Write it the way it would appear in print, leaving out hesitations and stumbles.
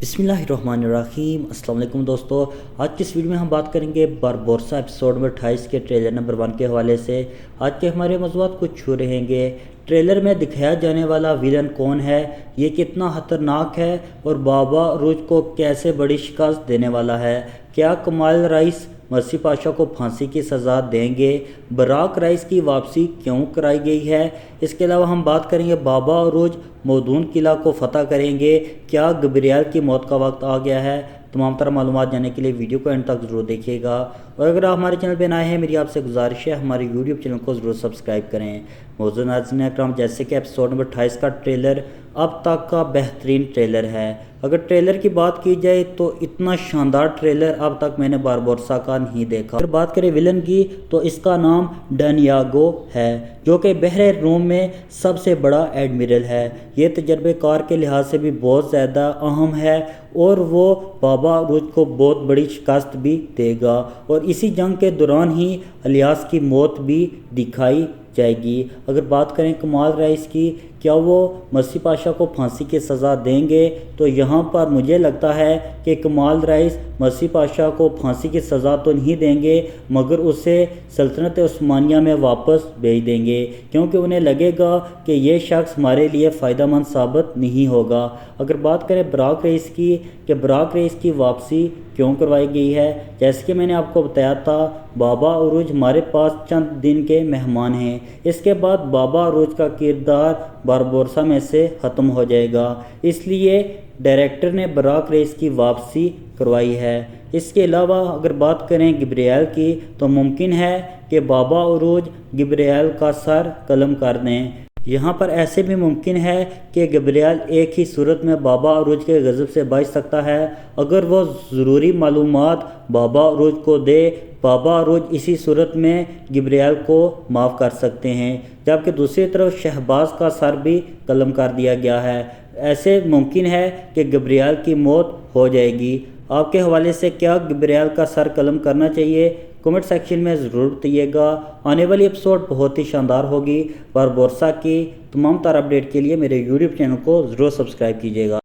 बिस्मिल्लाहिर्रहमानिर्रहीम। अस्सलाम वालेकुम दोस्तों, आज की इस वीडियो में हम बात करेंगे बारबोरसा एपिसोड नंबर 28 के ट्रेलर नंबर 1 के हवाले से। आज के हमारे मौज़ूआत कुछ छू रहेंगे। ट्रेलर में दिखाया जाने वाला विलन कौन है, ये कितना खतरनाक है और बाबा अरूज को कैसे बड़ी शिकस्त देने वाला है। क्या कमाल राइस मर्सी पाशा को फांसी की सज़ा देंगे, बराक राइस की वापसी क्यों कराई गई है। इसके अलावा हम बात करेंगे बाबा अरूज मौदून किला को फतह करेंगे, क्या गब्रियल की मौत का वक्त आ गया है। तमाम तरह मालूमात जानने के लिए वीडियो को एंड तक ज़रूर देखिएगा। और अगर आप हमारे चैनल पर नए हैं, मेरी आपसे गुजारिश है हमारे यूट्यूब चैनल को ज़रूर सब्सक्राइब करें। मौजूद नाज़रीन अकराम, जैसे कि एपिसोड नंबर 28 का ट्रेलर अब तक का बेहतरीन ट्रेलर है। अगर ट्रेलर की बात की जाए तो इतना शानदार ट्रेलर अब तक मैंने बारबोरसा का नहीं देखा। अगर बात करें विलन की तो इसका नाम डैनियागो है, जो कि बहरे रूम में सबसे बड़ा एडमिरल है। ये तजर्बेकार के लिहाज से भी बहुत ज़्यादा अहम है और वो बाबा अरूज को बहुत बड़ी शिकस्त भी देगा और इसी जंग के दौरान ही इलियास की मौत भी दिखाई जाएगी। अगर बात करें कमाल राइस की, क्या वो मर्सी पाशा को फांसी की सज़ा देंगे, तो यहाँ पर मुझे लगता है कि कमाल राइस मर्सी पाशा को फांसी की सज़ा तो नहीं देंगे, मगर उसे सल्तनत उस्मानिया में वापस भेज देंगे, क्योंकि उन्हें लगेगा कि ये शख्स हमारे लिए फ़ायदेमंद साबित नहीं होगा। अगर बात करें बराक रईस की कि बराक रईस की वापसी क्यों करवाई गई है, जैसे कि मैंने आपको बताया था बाबा अरूज हमारे पास चंद दिन के मेहमान हैं। इसके बाद बाबा अरूज का किरदार बारबोरसा में से ख़त्म हो जाएगा, इसलिए डायरेक्टर ने बराक रईस की वापसी करवाई है। इसके अलावा अगर बात करें गब्रियल की तो मुमकिन है कि बाबा अरूज गब्रियल का सर कलम कर दें। यहाँ पर ऐसे भी मुमकिन है कि गब्रियल एक ही सूरत में बाबा अरूज के गज़ब से बच सकता है। अगर वो ज़रूरी मालूमात बाबा अरूज को दे, बाबा अरूज इसी सूरत में गब्रियल को माफ़ कर सकते हैं, जबकि दूसरी तरफ शहबाज का सर भी कलम कर दिया गया है। ऐसे मुमकिन है कि गब्रियल की मौत हो जाएगी। आपके हवाले से क्या गब्रियल का सर कलम करना चाहिए, कमेंट सेक्शन में ज़रूर बताइएगा। आने वाली एपिसोड बहुत ही शानदार होगी। बारबोरसा की तमाम तरह अपडेट के लिए मेरे यूट्यूब चैनल को ज़रूर सब्सक्राइब कीजिएगा।